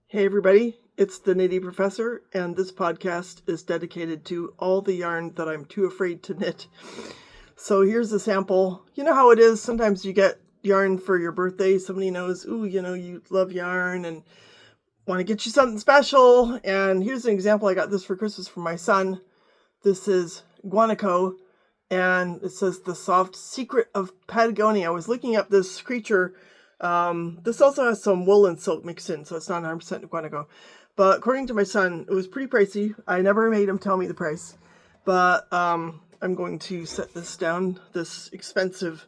Hey everybody, it's the Knitty Professor, and this podcast is dedicated to all the yarn that I'm too afraid to knit. So here's a sample. You know how it is, sometimes you get yarn for your birthday, somebody knows, you love yarn and want to get you something special, and here's an example. I got this for Christmas from my son. This is guanaco, and it says the soft secret of Patagonia. I was looking up this creature. This also has some wool and silk mixed in, so it's not 100% guanaco. But according to my son, it was pretty pricey. I never made him tell me the price. But I'm going to set this down. This expensive.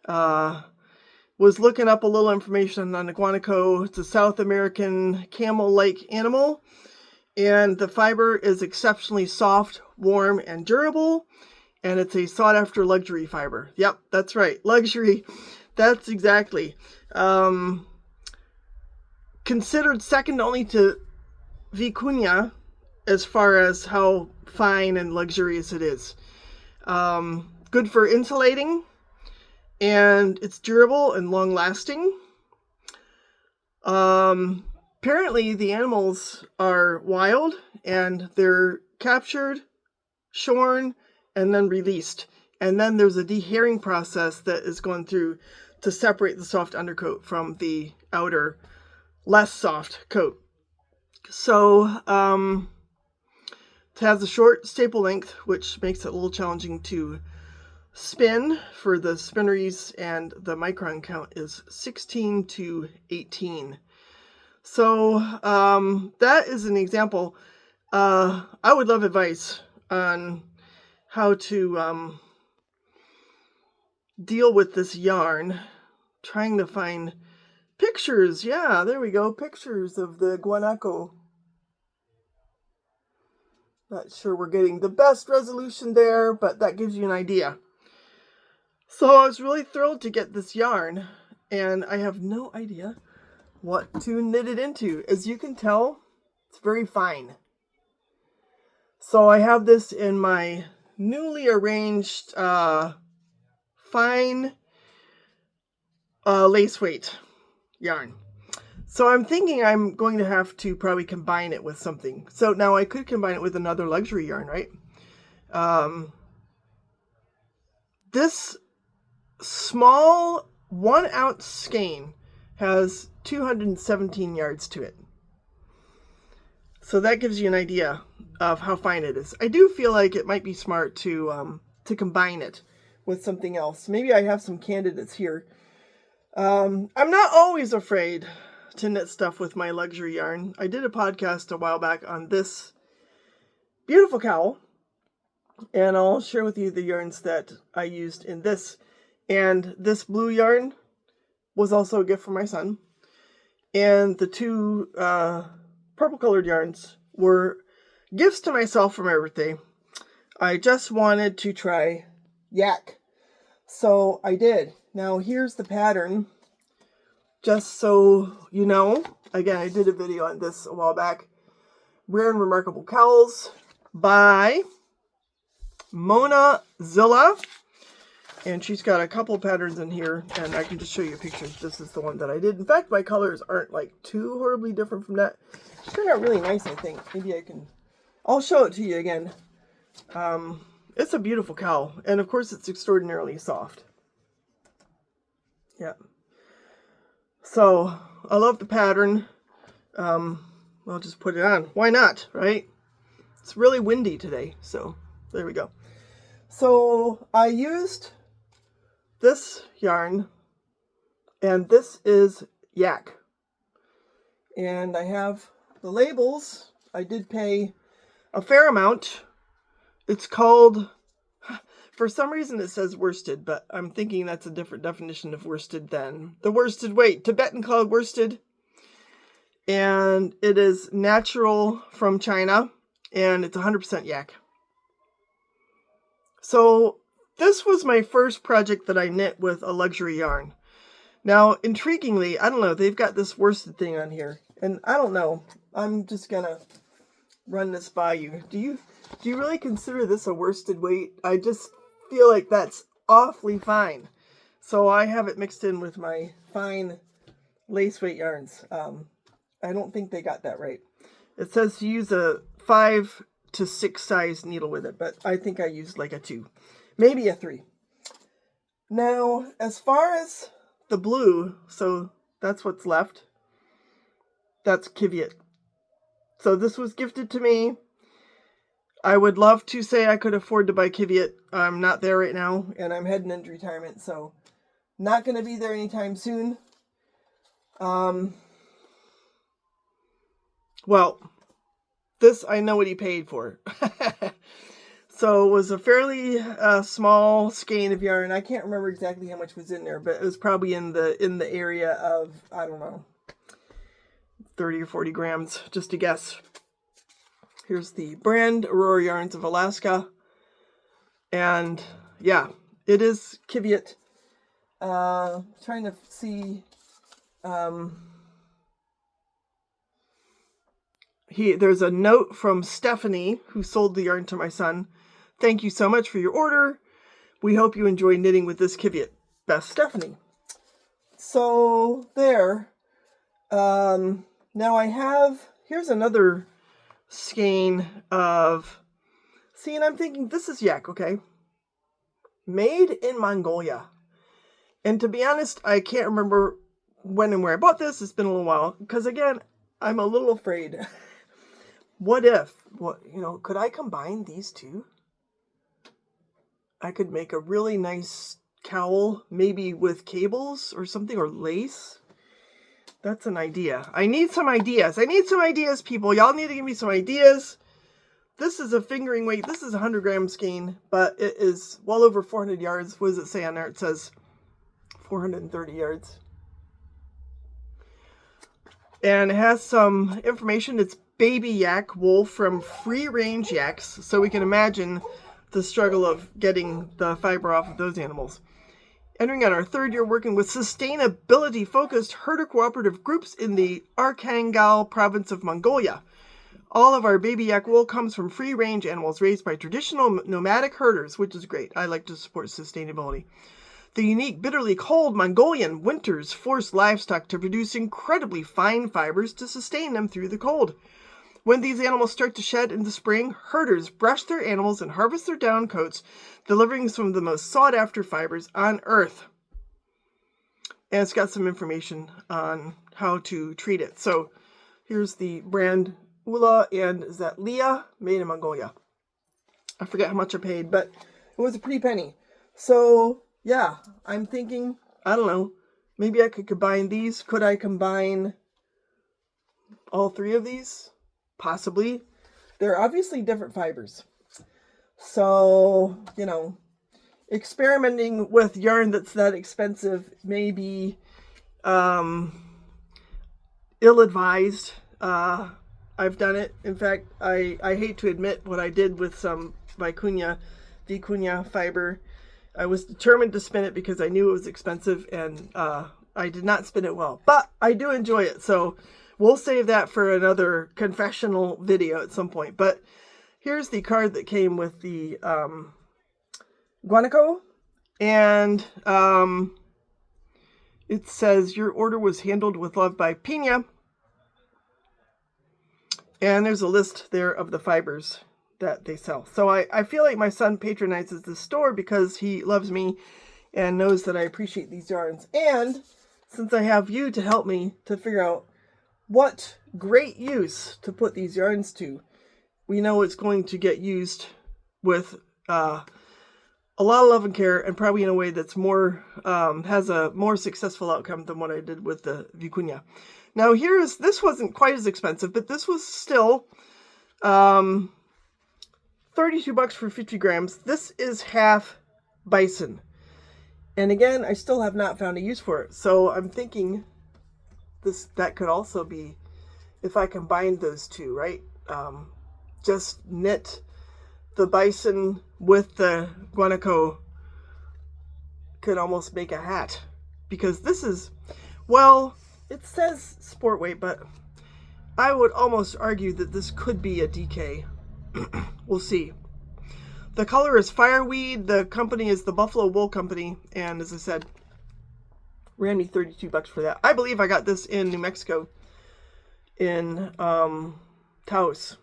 Was looking up a little information on the guanaco. It's a South American camel-like animal. And the fiber is exceptionally soft, warm, and durable. And it's a sought-after luxury fiber. Yep, that's right. Luxury. That's exactly. Considered second only to vicuña as far as how fine and luxurious it is. Good for insulating, and it's durable and long-lasting. Apparently the animals are wild, and they're captured, shorn, and then released. And then there's a dehairing process that is going through to separate the soft undercoat from the outer, less soft coat. So it has a short staple length, which makes it a little challenging to spin for the spinneries, and the micron count is 16 to 18. So that is an example. I would love advice on how to deal with this yarn. Trying to find pictures. Yeah, there we go. Pictures of the guanaco. Not sure we're getting the best resolution there, but that gives you an idea. So I was really thrilled to get this yarn, and I have no idea what to knit it into. As you can tell, it's very fine. So I have this in my newly arranged fine lace weight yarn. So I'm thinking I'm going to have to probably combine it with something. So now I could combine it with another luxury yarn, right? This small 1 ounce skein has 217 yards to it. So that gives you an idea of how fine it is. I do feel like it might be smart to combine it with something else. Maybe I have some candidates here. I'm not always afraid to knit stuff with my luxury yarn. I did a podcast a while back on this beautiful cowl, and I'll share with you the yarns that I used in this. And this blue yarn was also a gift from my son. And the two purple colored yarns were gifts to myself for my birthday. I just wanted to try yak. So I did. Now here's the pattern, just so you know. Again, I did a video on this a while back. Rare and Remarkable Cowls by Mona Zilla. And she's got a couple patterns in here, and I can just show you pictures. This is the one that I did. In fact, my colors aren't like too horribly different from that. It turned out really nice, I think. Maybe I'll show it to you again. It's a beautiful cowl, and of course it's extraordinarily soft. Yeah. So, I love the pattern. I'll just put it on. Why not, right? It's really windy today, so there we go. So, I used this yarn, and this is yak. And I have the labels. I did pay a fair amount. It's called, for some reason it says worsted, but I'm thinking that's a different definition of worsted than the worsted weight. Tibetan called worsted. And it is natural from China, and it's 100% yak. So this was my first project that I knit with a luxury yarn. Now, intriguingly, I don't know, they've got this worsted thing on here, and I don't know. I'm just gonna run this by you. Do you really consider this a worsted weight? I just feel like that's awfully fine. So I have it mixed in with my fine lace weight yarns. I don't think they got that right. It says to use a 5 to 6 size needle with it, but I think I used like a 2, maybe a 3. Now, as far as the blue, so that's what's left. That's Kiviet. So this was gifted to me. I would love to say I could afford to buy Kiviet. I'm not there right now, and I'm heading into retirement, so not going to be there anytime soon. Well, this I know what he paid for. So it was a fairly small skein of yarn. I can't remember exactly how much was in there, but it was probably in the area of, I don't know, 30 or 40 grams, just a guess. Here's the brand, Aurora Yarns of Alaska. And yeah, it is Kiviet. Trying to see. There's a note from Stephanie, who sold the yarn to my son. Thank you so much for your order. We hope you enjoy knitting with this Kiviet. Best, Stephanie. So there. Now I have, here's another skein of, see, and I'm thinking this is yak, okay? Made in Mongolia. And to be honest, I can't remember when and where I bought this. It's been a little while. Because again, I'm a little afraid. What if, could I combine these two? I could make a really nice cowl, maybe with cables or something, or lace. That's an idea. I need some ideas. I need some ideas, people. Y'all need to give me some ideas. This is a fingering weight. This is a 100-gram skein, but it is well over 400 yards. What does it say on there? It says 430 yards. And it has some information. It's baby yak wool from free-range yaks, so we can imagine the struggle of getting the fiber off of those animals. Entering on our 3rd year working with sustainability-focused herder cooperative groups in the Arkhangal province of Mongolia. All of our baby yak wool comes from free-range animals raised by traditional nomadic herders, which is great. I like to support sustainability. The unique, bitterly cold Mongolian winters force livestock to produce incredibly fine fibers to sustain them through the cold. When these animals start to shed in the spring, herders brush their animals and harvest their down coats, delivering some of the most sought-after fibers on Earth. And it's got some information on how to treat it. So here's the brand Ula, and is that Leah, made in Mongolia. I forget how much I paid, but it was a pretty penny. So yeah, I'm thinking, I don't know, maybe I could combine these. Could I combine all 3 of these? Possibly. They're obviously different fibers. So, experimenting with yarn that's that expensive may be ill-advised. I've done it. In fact, I hate to admit what I did with some vicuña fiber. I was determined to spin it because I knew it was expensive, and I did not spin it well. But I do enjoy it, so we'll save that for another confessional video at some point. But here's the card that came with the guanaco, and it says, your order was handled with love by Pina. And there's a list there of the fibers that they sell. So I feel like my son patronizes this store because he loves me and knows that I appreciate these yarns. And since I have you to help me to figure out what great use to put these yarns to, we know it's going to get used with a lot of love and care, and probably in a way that's more has a more successful outcome than what I did with the vicuña. Now this wasn't quite as expensive, but this was still $32 for 50 grams. This is half bison. And again, I still have not found a use for it. So I'm thinking that could also be, if I combined those two, right? Just knit the bison with the guanaco, could almost make a hat. Because this is, well, it says sport weight, but I would almost argue that this could be a DK. We'll see. The color is fireweed. The company is the Buffalo Wool Company. And as I said, ran me $32 for that. I believe I got this in New Mexico. in Taos.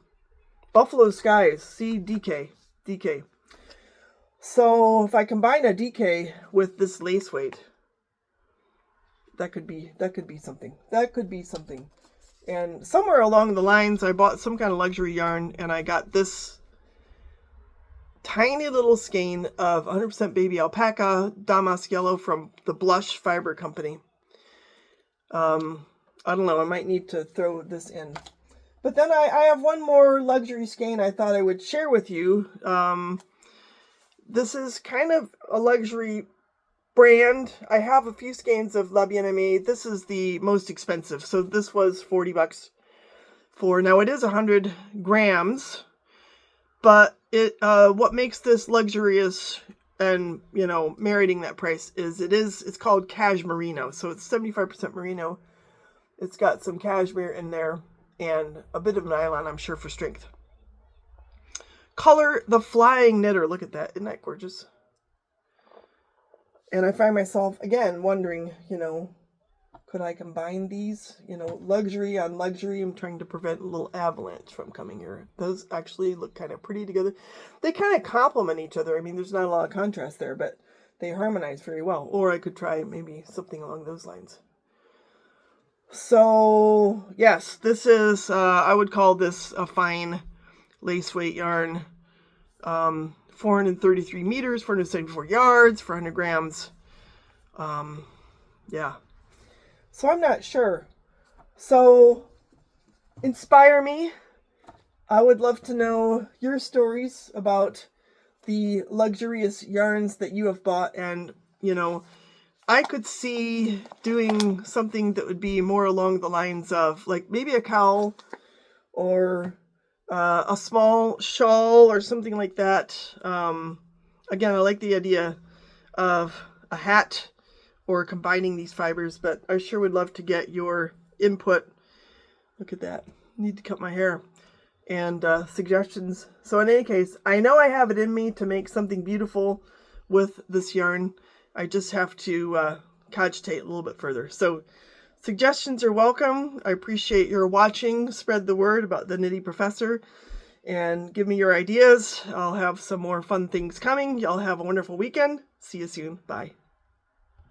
Buffalo Skies, DK. So if I combine a DK with this lace weight, that could be something. That could be something. And somewhere along the lines, I bought some kind of luxury yarn, and I got this tiny little skein of 100% baby alpaca damask yellow from the Blush Fiber Company. I don't know, I might need to throw this in. But then I have one more luxury skein I thought I would share with you. This is kind of a luxury brand. I have a few skeins of La Bien-Aimée. This is the most expensive. So this was $40 for, now it is 100 grams, but it what makes this luxurious and, you know, meriting that price is it's called cashmerino. So it's 75% merino. It's got some cashmere in there and a bit of nylon, I'm sure, for strength. Color the Flying Knitter. Look at that. Isn't that gorgeous? And I find myself, again, wondering, you know, could I combine these? You know, luxury on luxury. I'm trying to prevent a little avalanche from coming here. Those actually look kind of pretty together. They kind of complement each other. I mean, there's not a lot of contrast there, but they harmonize very well. Or I could try maybe something along those lines. So, yes, this is, I would call this a fine lace weight yarn. 433 meters, 474 yards, 400 grams. Yeah. So I'm not sure. So inspire me. I would love to know your stories about the luxurious yarns that you have bought. And, you know, I could see doing something that would be more along the lines of like maybe a cowl or a small shawl or something like that. Again, I like the idea of a hat or combining these fibers, but I sure would love to get your input. Look at that. Need to cut my hair. And suggestions. So in any case, I know I have it in me to make something beautiful with this yarn. I just have to cogitate a little bit further. So suggestions are welcome. I appreciate your watching. Spread the word about the Nitty Professor and give me your ideas. I'll have some more fun things coming. Y'all have a wonderful weekend. See you soon. Bye.